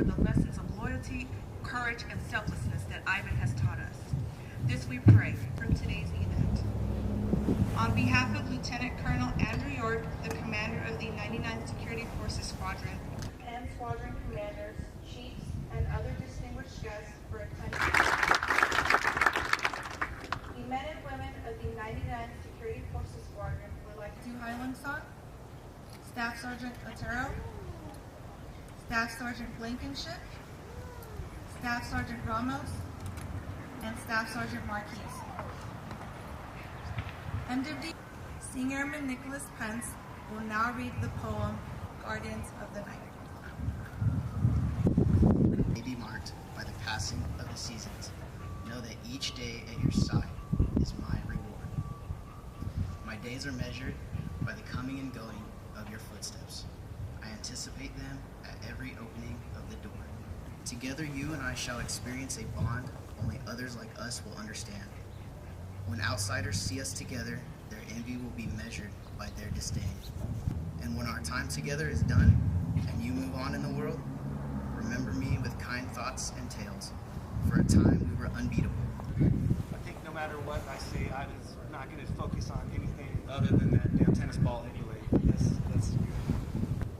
for the lessons of loyalty, courage, and selflessness that Ivan has taught us. This we pray from today's event. On behalf of Lieutenant Colonel Andrew York, the commander of the 99th Security Forces Squadron, and squadron commanders, chiefs, and other distinguished guests for attending, the men and women of the 99th Security Forces Squadron would like to Highland Song, Staff Sergeant Otero, Staff Sergeant Blankenship, Staff Sergeant Ramos, and Staff Sergeant Marquis. MWD Senior Airman Nicholas Pence will now read the poem, Guardians of the Night. May be marked by the passing of the seasons. Know that each day at your side is my reward. My days are measured by the coming and going of your footsteps. I anticipate them at every opening of the door. Together you and I shall experience a bond only others like us will understand. When outsiders see us together, their envy will be measured by their disdain. And when our time together is done, and you move on in the world, remember me with kind thoughts and tales. For a time we were unbeatable. I think no matter what I say, Ivan's not going to focus on anything other than that damn tennis ball anyway. That's good.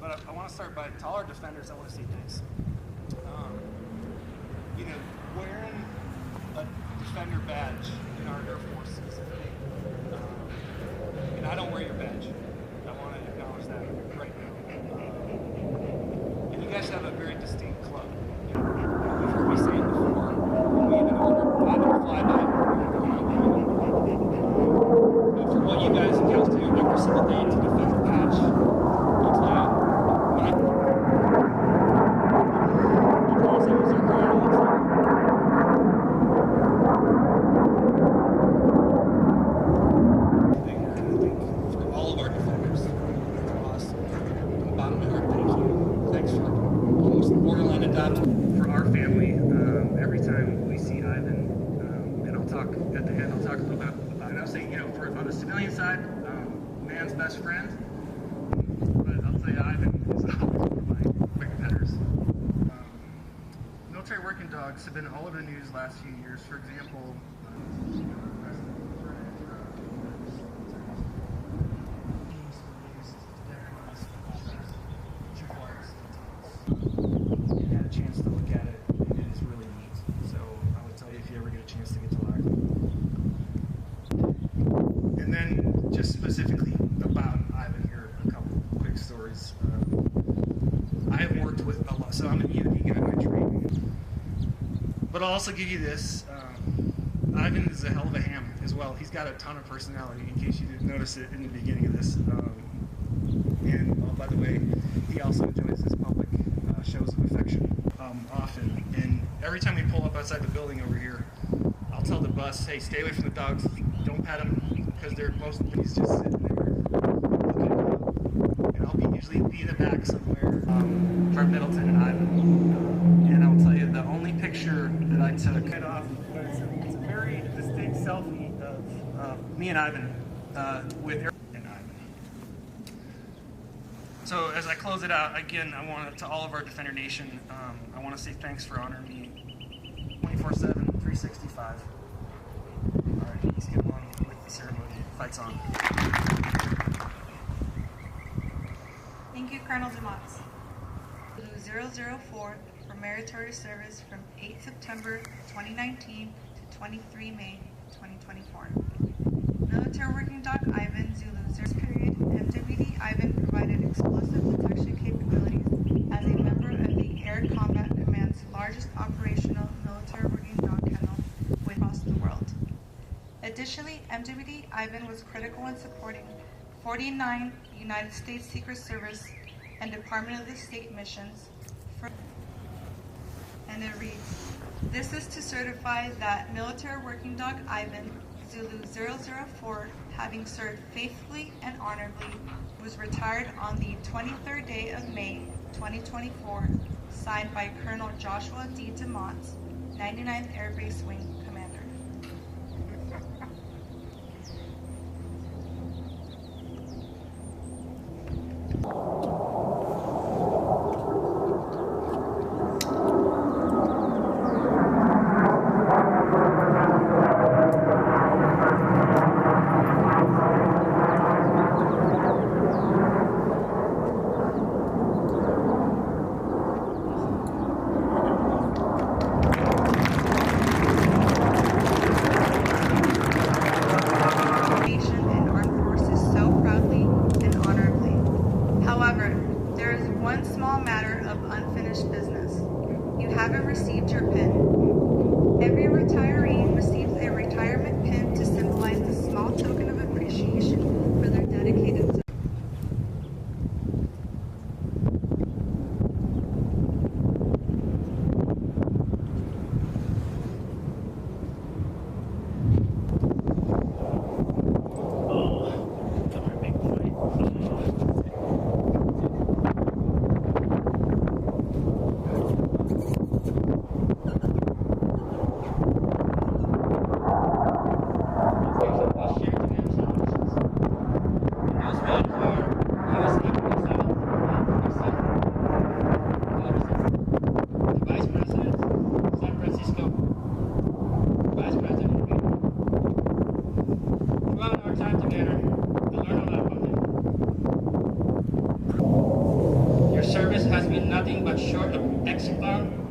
But I want to start by, to all our defenders, I want to say thanks. You know, wearing a defender badge in our Air Force is a thing. And I don't wear your badge. I want to acknowledge that right now. And you guys have a very distinct club. You know, you've heard me say it before. We even ordered Ivan to fly by. But for what you guys and gals do every single day to defend the patch, I'll tell you, for our family, every time we see Ivan, and I'll talk at the end, I'll talk a little bit about it. And I'll say, you know, on the civilian side, man's best friend, but I'll tell you, Ivan is always one of my quick petters. Military working dogs have been all over the news the last few years. For example, chance to look at it, and it is really neat. So I would tell you if you ever get a chance to get to live. And then just specifically about Ivan here, a couple quick stories. I have worked with a lot, so I'm an EOD guy by trade. But I'll also give you this. Ivan is a hell of a ham as well. He's got a ton of personality, in case you didn't notice it in the beginning of this. And oh, by the way, he also enjoys his public shows of affection often. And every time we pull up outside the building over here, I'll tell the bus, hey, stay away from the dogs. Don't pet them, because he's just sitting there looking up. And I'll be usually in the back somewhere from Middleton and Ivan. And I'll tell you, the only picture that I took right off, but it's a very distinct selfie of me and Ivan with Airman and Ivan. So as I close it out, again, I want to all of our Defender Nation, I want to say thanks for honoring me 24/7, 365. All right, let's get on with the ceremony. Fight's on. Thank you, Colonel DeMoss. 004 for meritorious service from 8 September 2019 to 23 May 2024. Military Working Dog Ivan, Zulu 0 period, MWD Ivan provided explosive detection capabilities as a member of the Air Combat Command's largest operational military working dog kennel across the world. Additionally, MWD Ivan was critical in supporting 49 United States Secret Service and Department of the State missions. And it reads, this is to certify that Military Working Dog Ivan, Zulu 004, having served faithfully and honorably, was retired on the 23rd day of May 2024, signed by Colonel Joshua D. DeMont, 99th Air Base Wing Commander. haven't received your pin. Every retiree receives a retirement pin to symbolize the small token of appreciation for their dedicated service.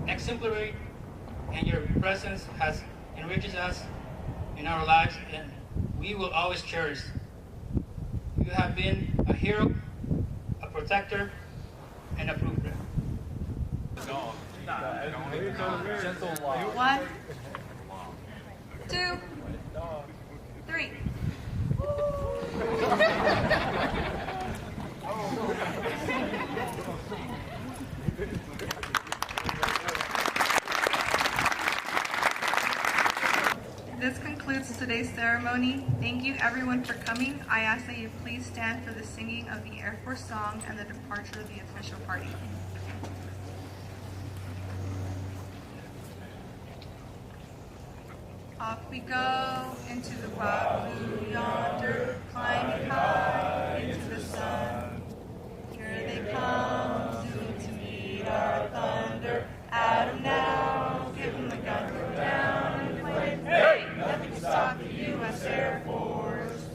Exemplary, and your presence has enriched us in our lives, and we will always cherish. You have been a hero, a protector, and a blueprint. 1, 2, 3. This concludes today's ceremony. Thank you everyone for coming. I ask that you please stand for the singing of the Air Force song and the departure of the official party. Off we go into the wild blue yonder, climbing high into the sun. Here they come, soon to meet our thunder. At 'em now, give 'em the gun, go down and play. Hey, nothing to stop the U.S. Air Force.